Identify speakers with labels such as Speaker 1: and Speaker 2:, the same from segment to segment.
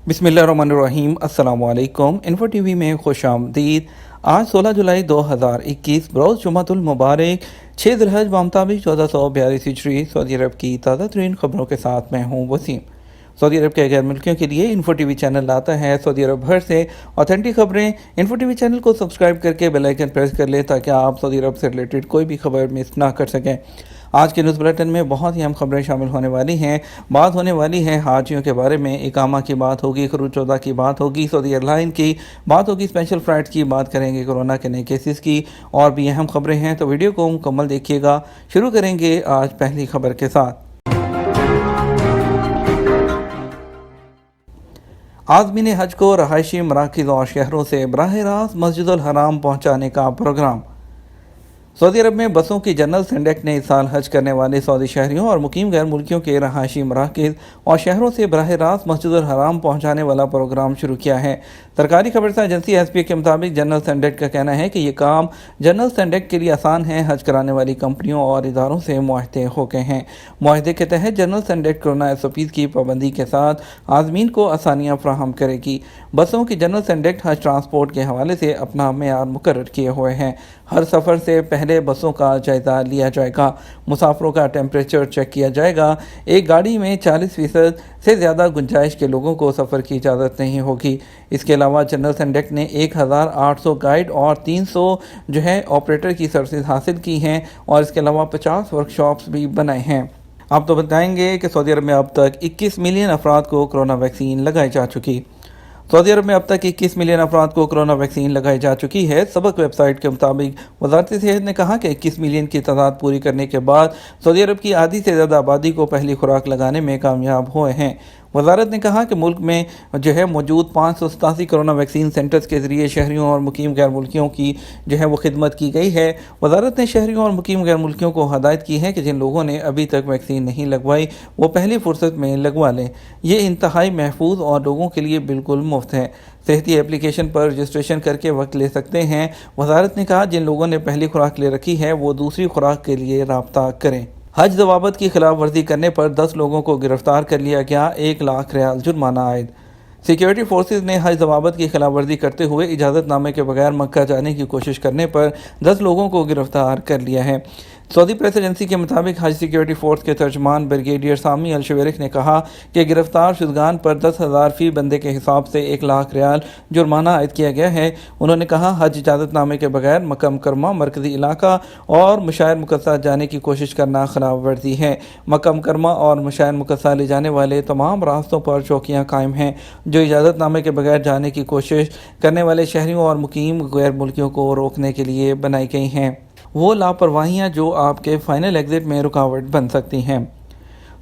Speaker 1: बिस्मिल्लाहिर्रहमानिर्रहीम। अस्सलाम वालेकुम। इन्फो टीवी में खुश आमदीद। आज 16 जुलाई 2021 बरोज़ जुमातुल मुबारक 6 ज़िलहज मुताबिक 1442 हिजरी सऊदी अरब की ताज़ा तरीन खबरों के साथ मैं हूँ वसीम। सऊदी अरब के गैर मुल्कियों के लिए इन्फो टीवी चैनल लाता है सऊदी अरब भर से ऑथेंटिक खबरें। इन्फो टीवी चैनल को सब्सक्राइब करके बेल आइकन प्रेस कर लें ताकि आप सऊदी अरब से रिलेटेड कोई भी खबर मिस ना कर सकें। आज के न्यूज़ बुलेटिन में बहुत ही अहम खबरें शामिल होने वाली हैं। बात होने वाली है हाजियों के बारे में, इकामा की बात होगी, खरूज चौदह की बात होगी, सऊदी एयरलाइन की बात होगी, स्पेशल फ्लाइट की बात करेंगे, कोरोना के नए केसेस की और भी अहम खबरें हैं। तो वीडियो को मुकम्मल देखिएगा। शुरू करेंगे आज पहली खबर के साथ। आज़मीन हज को रहायशी मराकज़ और शहरों से बराह रास्त मस्जिदुल हराम पहुँचाने का प्रोग्राम। सऊदी अरब में बसों की जनरल सिंडेक्ट ने इस साल हज करने वाले सऊदी शहरियों और मुकीम गैर मुल्कियों के रहायशी मराकज़ और शहरों से बराह रास्त मस्जिदुल हराम पहुँचाने वाला प्रोग्राम शुरू किया है। सरकारी खबरसा एजेंसी एसपी के मुताबिक जनरल सिंडेक्ट का कहना है कि ये काम जनरल सिंडेक्ट के लिए आसान है। हज कराने वाली कंपनियों और इदारों से मुआहदे हो गए हैं। मुआहदे के तहत जनरल सिंडेक्ट कोरोना SOPs की पाबंदी के साथ आज़मीन को आसानियाँ फराहम करेगी। बसों की जनरल सिंडेक्ट हज ट्रांसपोर्ट के हवाले से अपना मेयार मुकर्रर किए हुए हैं। हर सफ़र से पहले बसों का जायज़ा लिया जाएगा, मुसाफिरों का टेम्परेचर चेक किया जाएगा। एक गाड़ी में 40% से ज़्यादा गुंजाइश के लोगों को सफ़र की इजाज़त नहीं होगी। इसके अलावा जनरल सिंडेक्ट ने 1800 गाइड और 300 ऑपरेटर की सर्विस हासिल की हैं और इसके अलावा 50 वर्कशॉप्स भी बनाए हैं। आप तो बताएंगे कि सऊदी अरब में अब तक 21 मिलियन अफराद को कोरोना वैक्सीन लगाई जा चुकी। सऊदी अरब में अब तक 21 मिलियन अफराद को कोरोना वैक्सीन लगाई जा चुकी है। सबक वेबसाइट के मुताबिक वज़ारत सेहत ने कहा कि 21 मिलियन की तादाद पूरी करने के बाद सऊदी अरब की आधी से ज़्यादा आबादी को पहली खुराक लगाने में कामयाब हुए हैं। वज़ारत ने कहा कि मुल्क में मौजूद 587 कोरोना वैक्सीन सेंटर्स के ज़रिए शहरियों और मुकीम गैर मुल्कियों की वो खिदमत की गई है। वज़ारत ने शहरियों और मुकीम गैर मुल्कियों को हदायत की है कि जिन लोगों ने अभी तक वैक्सीन नहीं लगवाई वो पहली फुर्सत में लगवा लें। ये इंतहाई महफूज और लोगों के लिए बिल्कुल मुफ्त है। सेहती एप्लीकेशन पर रजिस्ट्रेशन करके वक्त ले सकते हैं। वज़ारत ने कहा जिन लोगों ने पहली खुराक ले रखी है वो दूसरी खुराक के लिए राब्ता करें। हज ज़वाबत की खिलाफ वर्जी करने पर 10 लोगों को गिरफ्तार कर लिया गया। 1 लाख रियाल जुर्माना आयद। सिक्योरिटी फोर्सेस ने हज ज़वाबत की खिलाफ वर्जी करते हुए इजाज़तनामे के बगैर मक्का जाने की कोशिश करने पर 10 लोगों को गिरफ्तार कर लिया है। सऊदी प्रेस एजेंसी के मुताबिक हज सिक्योरिटी फोर्स के तर्जमान ब्रिगेडियर सामी अल शवेरिक ने कहा कि गिरफ्तार शुदगान पर 10,000 फ़ी बंदे के हिसाब से 1 लाख रियाल जुर्माना आयद किया गया है। उन्होंने कहा हज इजाज़तनामे के बगैर मक्का मुकर्रमा, मरकज़ी इलाका और मशायर मुक़द्दसा जाने की कोशिश करना खिलाफ वर्जी है। मक्का मुकर्रमा और मशायर मुक़द्दसा ले जाने वाले तमाम रास्तों पर चौकियाँ कायम हैं जो इजाज़तनामे के बगैर जाने की कोशिश करने वाले शहरियों और मुकीम गैर मुल्कियों को रोकने के लिए बनाई गई हैं। वो लापरवाहियाँ जो आपके फ़ाइनल एग्ज़िट में रुकावट बन सकती हैं।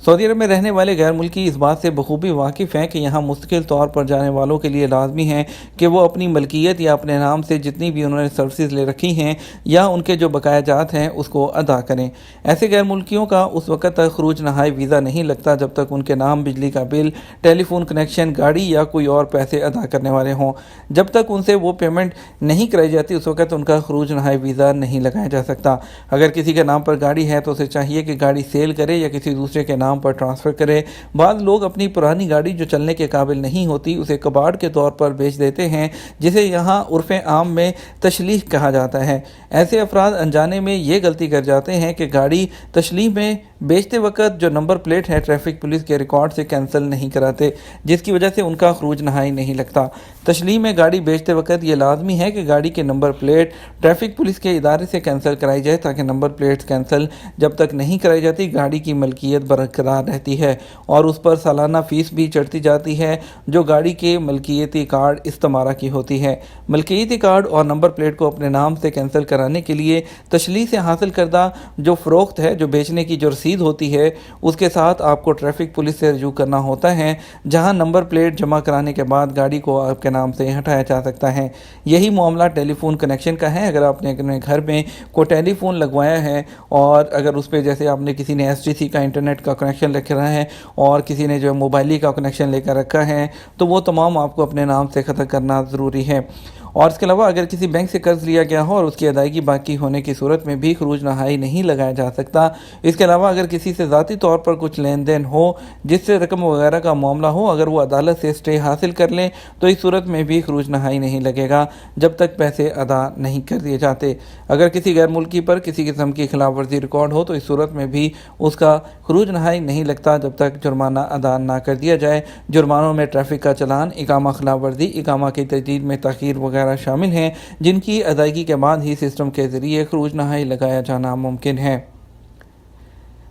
Speaker 1: सऊदी अरब में रहने वाले गैर मुल्की इस बात से बखूबी वाकिफ़ हैं कि यहाँ मुस्तकिल तौर पर जाने वालों के लिए लाजमी है कि वो अपनी मलकियत या अपने नाम से जितनी भी उन्होंने सर्विसेज ले रखी हैं या उनके जो बकाया जात हैं उसको अदा करें। ऐसे गैर मुल्कियों का उस वक़्त तक खरूज नहाई वीज़ा नहीं लगता जब तक उनके नाम बिजली का बिल, टेलीफोन कनेक्शन, गाड़ी या कोई और पैसे अदा करने वाले हों। जब तक उनसे वो पेमेंट नहीं कराई जाती उस वक़्त उनका खरूज नहाई वीज़ा नहीं लगाया जा सकता। अगर किसी के नाम पर गाड़ी है तो उसे चाहिए कि गाड़ी सेल करे या किसी दूसरे के नाम पर ट्रांसफ़र करें। बाद लोग अपनी पुरानी गाड़ी जो चलने के काबिल नहीं होती उसे कबाड़ के तौर पर बेच देते हैं जिसे यहाँ उर्फ़ आम में तशलीह कहा जाता है। ऐसे अफराद अनजाने में ये गलती कर जाते हैं कि गाड़ी तशलीह में बेचते वक्त जो नंबर प्लेट है ट्रैफिक पुलिस के रिकॉर्ड से कैंसिल नहीं कराते जिसकी वजह से उनका खरूज नहाई नहीं लगता। तशलीह में गाड़ी बेचते वक्त ये लाजमी है कि गाड़ी के नंबर प्लेट ट्रैफिक पुलिस के इदारे से कैंसिल कराई जाए ताकि नंबर प्लेट्स कैंसिल जब तक नहीं कराई जाती गाड़ी की मलकियत बरकरार रहती है और उस पर सालाना फ़ीस भी चढ़ती जाती है जो गाड़ी के मलकियती कार्ड इस्तेमारा की होती है। मलकियती कार्ड और नंबर प्लेट को अपने नाम से कैंसिल कराने के लिए तशलीह से हासिल करदा जो फ़रोख्त है, जो बेचने की जो रसीद होती है उसके साथ आपको ट्रैफिक पुलिस से रजू करना होता है जहां नंबर प्लेट जमा कराने के बाद गाड़ी को आपके नाम से हटाया जा सकता है। यही मामला टेलीफोन कनेक्शन का है। अगर आपने अपने घर में कोई टेलीफोन लगवाया है और अगर उस पर जैसे आपने किसी ने STC का इंटरनेट का कनेक्शन रखा है और किसी ने मोबाइली का कनेक्शन लेकर रखा है तो वो तमाम आपको अपने नाम से ख़त्म करना ज़रूरी है। اور اس کے علاوہ اگر کسی بینک سے قرض لیا گیا ہو اور اس کی ادائیگی باقی ہونے کی صورت میں بھی خروج نہائی نہیں لگایا جا سکتا۔ اس کے علاوہ اگر کسی سے ذاتی طور پر کچھ لین دین ہو جس سے رقم وغیرہ کا معاملہ ہو، اگر وہ عدالت سے اسٹے حاصل کر لیں تو اس صورت میں بھی خروج نہائی نہیں لگے گا جب تک پیسے ادا نہیں کر دیے جاتے۔ اگر کسی غیر ملکی پر کسی قسم کی خلاف ورزی ریکارڈ ہو تو اس صورت میں بھی اس کا خروج نہائی نہیں لگتا جب تک جرمانہ ادا نہ کر دیا جائے۔ جرمانوں میں ٹریفک کا چلان، اقامہ خلاف ورزی، اقامہ کی تجدید میں تاخیر وغیرہ شامل ہیں، جن کی ادائیگی کے بعد ہی سسٹم کے ذریعے خروج نہائی لگایا جانا ممکن ہے۔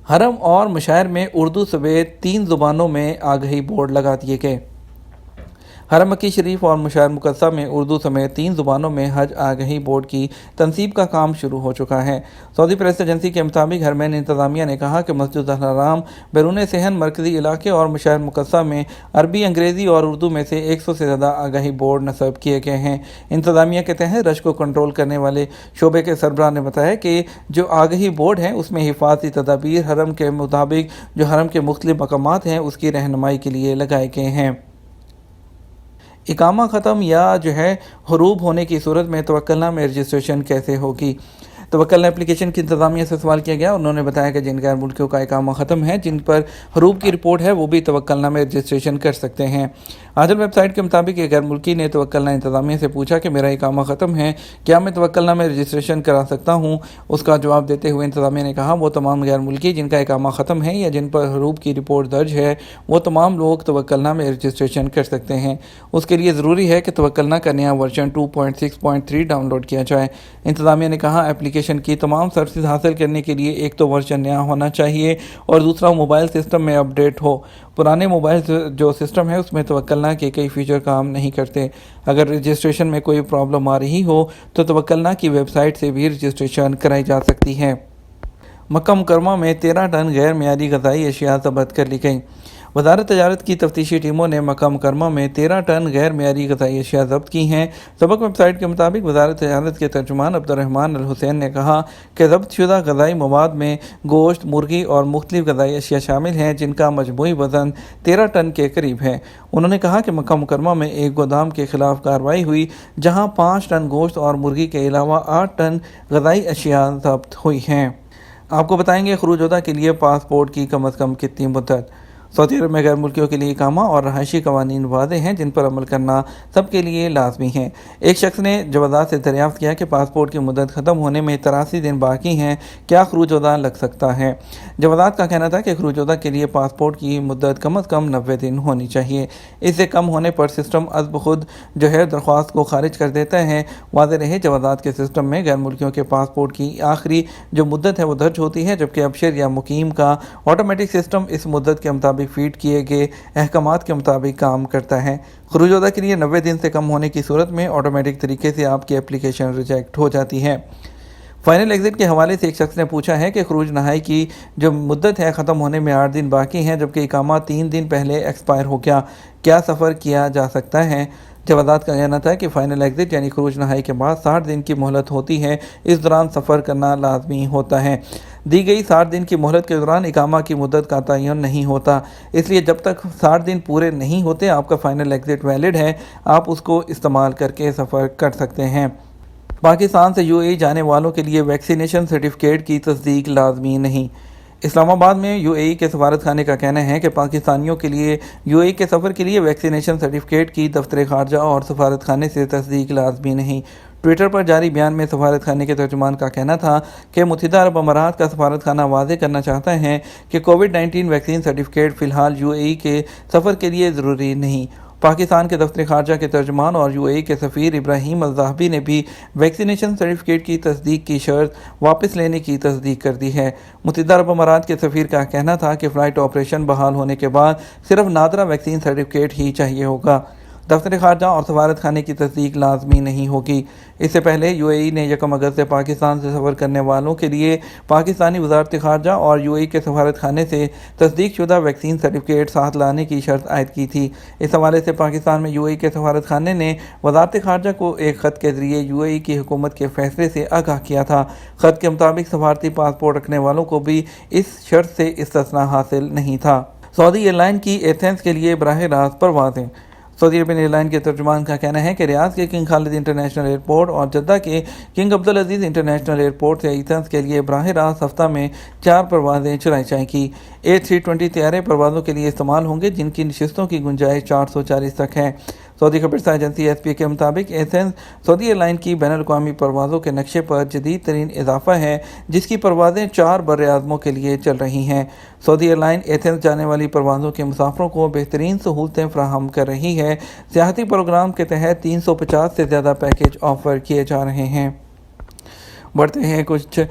Speaker 1: حرم اور مشاعر میں اردو سمیت 3 زبانوں میں آگہی بورڈ لگا دیے گئے۔ حرم مکی شریف اور مشاعر مقدسہ میں اردو سمیت 3 زبانوں میں حج آگہی بورڈ کی تنصیب کا کام شروع ہو چکا ہے۔ سعودی پریس ایجنسی کے مطابق حرمین انتظامیہ نے کہا کہ مسجد الحرام، بیرون صحن، مرکزی علاقے اور مشاعر مقدسہ میں عربی، انگریزی اور اردو میں سے 100 سے زیادہ آگہی بورڈ نصب کیے گئے ہیں۔ انتظامیہ کے تحت رش کو کنٹرول کرنے والے شعبے کے سربراہ نے بتایا کہ جو آگہی بورڈ ہیں اس میں حفاظتی تدابیر حرم کے مطابق جو حرم کے مختلف مقامات ہیں اس کی رہنمائی کے لیے لگائے گئے ہیں۔ اقامہ ختم یا حروب ہونے کی صورت میں توکلنامہ میں رجسٹریشن کیسے ہوگی؟ توکلنامہ اپلیکیشن کی انتظامیہ سے سوال کیا گیا۔ انہوں نے بتایا کہ جن غیر ملکیوں کا اقامہ ختم ہے، جن پر حروب کی رپورٹ ہے، وہ بھی توکلنامہ میں رجسٹریشن کر سکتے ہیں۔ عادل ویب سائٹ کے مطابق ایک غیر ملکی نے توکلنامہ انتظامیہ سے پوچھا کہ میرا اقامہ ختم ہے، کیا میں توکلنامہ میں رجسٹریشن کرا سکتا ہوں؟ اس کا جواب دیتے ہوئے انتظامیہ نے کہا وہ تمام غیر ملکی جن کا اقامہ ختم ہے یا جن پر حروب کی رپورٹ درج ہے، وہ تمام لوگ توکلنامہ میں رجسٹریشن کر سکتے ہیں۔ اس کے لیے ضروری ہے کہ توکلنامہ کا نیا ورژن 2.6.3 ڈاؤن لوڈ کیا جائے۔ انتظامیہ نے کہا اپلیکیشن کی تمام سروسز حاصل کرنے کے لیے ایک تو ورژن نیا ہونا چاہیے اور دوسرا موبائل سسٹم میں اپ ڈیٹ ہو۔ پرانے موبائل جو سسٹم ہے اس میں توکلنامہ کے کئی فیچر کام نہیں کرتے۔ اگر رجسٹریشن میں کوئی پرابلم آ رہی ہو تو توکلنامہ کی ویب سائٹ سے بھی رجسٹریشن کرائی جا سکتی ہے۔ مکہ مکرمہ میں 13 ٹن غیر معیاری غذائی اشیاء ضبط کر لی گئیں۔ وزارت تجارت کی تفتیشی ٹیموں نے مکہ مکرمہ میں 13 ٹن غیر معیاری غذائی اشیاء ضبط کی ہیں۔ سبق ویب سائٹ کے مطابق وزارت تجارت کے ترجمان عبدالرحمن الحسین نے کہا کہ ضبط شدہ غذائی مواد میں گوشت، مرغی اور مختلف غذائی اشیاء شامل ہیں جن کا مجموعی وزن 13 ٹن کے قریب ہے۔ انہوں نے کہا کہ مکہ مکرمہ میں ایک گودام کے خلاف کارروائی ہوئی جہاں 5 ٹن گوشت اور مرغی کے علاوہ 8 ٹن غذائی اشیاء ضبط ہوئی ہیں۔ آپ کو بتائیں گے خروج وطن کے لیے پاسپورٹ کی کم از کم کتنی مدت؟ سعودی عرب میں غیر ملکیوں کے لیے اقامہ اور رہائشی قوانین واضح ہیں جن پر عمل کرنا سب کے لیے لازمی ہے۔ ایک شخص نے جوازات سے دریافت کیا کہ پاسپورٹ کی مدت ختم ہونے میں 83 دن باقی ہیں، کیا خروج وطن لگ سکتا ہے؟ جوازات کا کہنا تھا کہ خروج وطن کے لیے پاسپورٹ کی مدت کم از کم 90 دن ہونی چاہیے۔ اس سے کم ہونے پر سسٹم از بخود درخواست کو خارج کر دیتا ہے۔ واضح رہے جوازات کے سسٹم میں غیر ملکیوں کے پاسپورٹ کی آخری جو مدت ہے وہ درج ہوتی ہے، جبکہ ابشر یا مقیم کا آٹومیٹک سسٹم اس مدت کے مطابق فیڈ کیے گئے احکامات کے مطابق کام کرتا ہے۔ خروج وطن کے لیے 90 دن سے کم ہونے کی صورت میں آٹومیٹک طریقے سے آپ کی اپلیکیشن ریجیکٹ ہو جاتی ہے۔ فائنل ایگزٹ کے حوالے سے ایک شخص نے پوچھا ہے کہ خروج نہائی کی جو مدت ہے ختم ہونے میں 8 دن باقی ہیں جبکہ اقامہ 3 دن پہلے ایکسپائر ہو گیا، کیا سفر کیا جا سکتا ہے؟ جوازات کا کہنا تھا کہ فائنل ایگزٹ یعنی خروج نہائی کے بعد 60 دن کی مہلت ہوتی ہے، اس دوران سفر کرنا لازمی ہوتا ہے۔ دی گئی 60 دن کی مہلت کے دوران اقامہ کی مدت کا تعین نہیں ہوتا، اس لیے جب تک 60 دن پورے نہیں ہوتے آپ کا فائنل ایگزٹ ویلڈ ہے، آپ اس کو استعمال کر کے سفر کر سکتے ہیں۔ پاکستان سے UAE جانے والوں کے لیے ویکسینیشن سرٹیفکیٹ کی تصدیق لازمی نہیں۔ اسلام آباد میں UAE کے سفارت خانے کا کہنا ہے کہ پاکستانیوں کے لیے UAE کے سفر کے لیے ویکسینیشن سرٹیفکیٹ کی دفتر خارجہ اور سفارت خانے سے تصدیق لازمی نہیں۔ ٹویٹر پر جاری بیان میں سفارت خانے کے ترجمان کا کہنا تھا کہ متحدہ عرب امارات کا سفارت خانہ واضح کرنا چاہتا ہے کہ کووڈ-19 ویکسین سرٹیفکیٹ فی الحال UAE کے سفر کے لیے ضروری نہیں۔ پاکستان کے دفتر خارجہ کے ترجمان اور UAE کے سفیر ابراہیم الزاہبی نے بھی ویکسینیشن سرٹیفکیٹ کی تصدیق کی شرط واپس لینے کی تصدیق کر دی ہے۔ متحدہ عرب امارات کے سفیر کا کہنا تھا کہ فلائٹ آپریشن بحال ہونے کے بعد صرف نادرہ ویکسین سرٹیفکیٹ ہی چاہیے ہوگا۔ دفتر خارجہ اور سفارت خانے کی تصدیق لازمی نہیں ہوگی۔ اس سے پہلے UAE نے 1 اگست سے پاکستان سے سفر کرنے والوں کے لیے پاکستانی وزارت خارجہ اور UAE کے سفارت خانے سے تصدیق شدہ ویکسین سرٹیفکیٹ ساتھ لانے کی شرط عائد کی تھی۔ اس حوالے سے پاکستان میں UAE کے سفارت خانے نے وزارت خارجہ کو ایک خط کے ذریعے UAE کی حکومت کے فیصلے سے آگاہ کیا تھا۔ خط کے مطابق سفارتی پاسپورٹ رکھنے والوں کو بھی اس شرط سے استثناء حاصل نہیں تھا۔ سعودی ایئر لائن کی ایتھنز کے لیے براہ راست پروازیں۔ सऊदी अरबियन एयरलाइन के तर्जुमान का कहना है कि रियाद के किंग खालिद इंटरनेशनल एयरपोर्ट और जद्दा के किंग अब्दुल अजीज़ इंटरनेशनल एयरपोर्ट से एथेंस के लिए बराह रास्त हफ्ता में 4 परवाज़ें चलाई जाएंगी। A320 तैयारे परवाज़ों के लिए इस्तेमाल होंगे, जिनकी नशिस्तों की गुंजाइश 440 तक है। सऊदी खबरसां एजेंसी एसपी के मुताबिक एथेंस सऊदी एयरलाइन की बैनुल अक़वामी परवाज़ों के नक्शे पर जदीद तरीन इजाफा है, जिसकी परवाज़ें 4 बर्र-ए-आज़मों के लिए चल रही हैं। सऊदी एयरलाइन एथेंस जाने वाली परवाज़ों के मुसाफिरों को बेहतरीन सहूलतें फराहम कर रही है। सियाहती प्रोग्राम के तहत 350 से ज़्यादा पैकेज ऑफ़र किए जा रहे हैं। बढ़ते हैं कुछ जो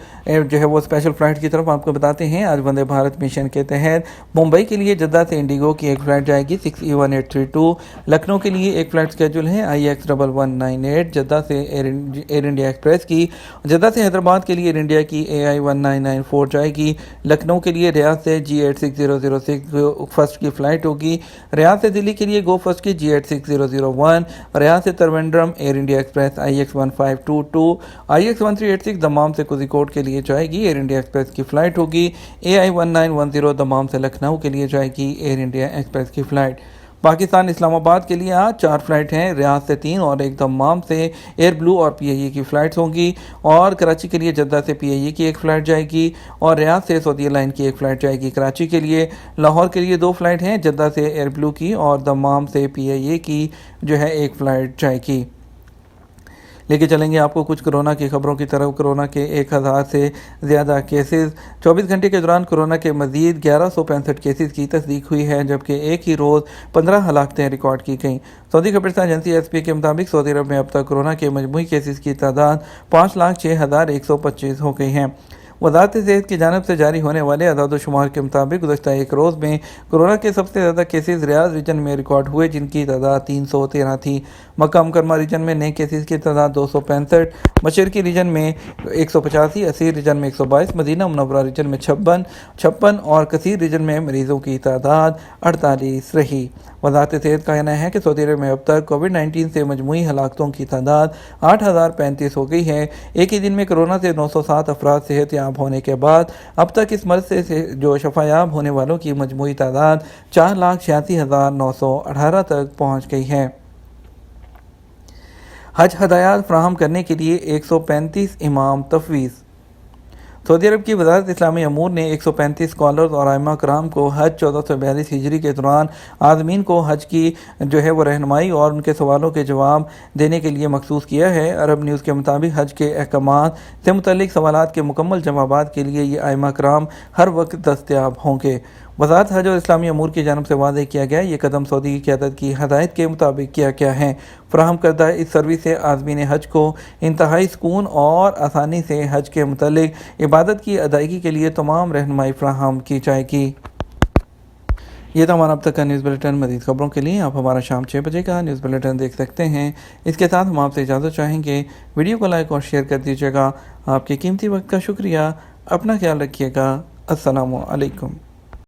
Speaker 1: है वो स्पेशल फ़्लाइट की तरफ। आपको बताते हैं आज वंदे भारत मिशन के तहत मुंबई के लिए जद्दा से इंडिगो की एक फ़्लाइट जाएगी 6E1832। लखनऊ के लिए एक फ़्लाइट स्केड्यूल है IX1198 जद्दा से एयर इंडिया एक्सप्रेस की। जद्दा से हैदराबाद के लिए एयर इंडिया की AI1994 जाएगी। लखनऊ के लिए रियाद से G86006 फर्स्ट की फ़्लाइट होगी। रियाद से दिल्ली के लिए गो फर्स्ट की G86001। रियाद से Trivandrum air India express IX1522। IX1386 दमाम से कोझिकोड के लिए जाएगी, एयर इंडिया एक्सप्रेस की फ़्लाइट होगी। AI1910 दमाम से लखनऊ के लिए जाएगी, एयर इंडिया एक्सप्रेस की फ़्लाइट। पाकिस्तान इस्लामाबाद के लिए आज 4 फ़्लाइट हैं, रियाद से 3 और एक दमाम से एयर ब्लू और PIA की फ़्लाइट्स होंगी। और कराची के लिए जद्दा से PIA की एक फ़्लाइट जाएगी और रियाद से सऊदी एयरलाइन की एक फ़्लाइट जाएगी कराची के लिए। लाहौर के लिए 2 फ़्लाइट हैं, जद्दा से एयर ब्लू की और दमाम से PIA की जो है एक फ़्लाइट जाएगी। लेके चलेंगे आपको कुछ कोरोना की खबरों की तरफ। कोरोना के 1000 से ज़्यादा केसेस 24 घंटे के दौरान कोरोना के मज़ीद 1165 केसेस की तस्दीक हुई है, जबकि एक ही रोज़ 15 हलाकतें रिकॉर्ड की गईं। सऊदी खबरसां एजेंसी SP के मुताबिक सऊदी अरब में अब तक कोरोना के मजमूई केसेस की तादाद 5,06,125 हो गई है। वज़ारत सेहत की जानिब से जारी होने वाले अदाद-ओ-शुमार के मुताबिक गुज़श्ता एक रोज़ में कोरोना के सबसे ज़्यादा केसेस रियाद रीजन में रिकॉर्ड हुए, जिनकी तादाद 313 थी। मक्का मुकरमा रीजन में नए केसेस की तादाद 265, मशरकी रीजन में 185, असीर रीजन में 122, मदीना मुनव्वरा रीजन में 56 और कसीर रीजन में मरीज़ों की तादाद 48 रही। वज़ारत सेहत का कहना है कि सऊदी अरब में अब तक कोविड-19 से मजमूई हलाकतों की तादाद 8035 हो गई है। एक ही दिन में कोरोना से 907 अफराद सेहतयाब होने के बाद अब तक इस मर्ज़ से जो शफायाब होने वालों की मजमूई तादाद 4,86,918 तक पहुँच गई है। हज हदायत फराहम करने के लिए 135 इमाम तफवीज़। सऊदी अरब की वज़ारत इस्लामी अमूर ने 135 स्कॉलर्स और आइमा कराम को हज 1442 हिजरी के दौरान आज़मीन को हज की जो है वो रहनुमाई और उनके सवालों के जवाब देने के लिए मखसूस किया है। अरब न्यूज़ के मुताबिक हज के अहकामात से मुतल्लिक सवालात के मुकम्मल जवाबात के लिए ये आइमा कराम हर वक्त दस्तयाब होंगे। वज़ारत हज और इस्लामी अमूर की जानब से वादे किया गया ये कदम सऊदी की क़यादत की हदायत के मुताबिक किया गया है। फराहम करदा इस सर्विस से आज़मीन हज को इंतहाई सुकून और आसानी से हज के मुतल्लिक इबादत की अदायगी के लिए तमाम रहनुमाई फराहम की जाएगी। ये था हमारा अब तक का न्यूज़ बुलेटिन। मज़ीद खबरों के लिए आप हमारा शाम 6 बजे का न्यूज़ बुलेटिन देख सकते हैं। इसके साथ हम आपसे इजाज़त चाहेंगे। वीडियो को लाइक और शेयर कर दीजिएगा। आपके कीमती वक्त का शुक्रिया। अपना ख्याल रखिएगा। अस्सलामु अलैकुम।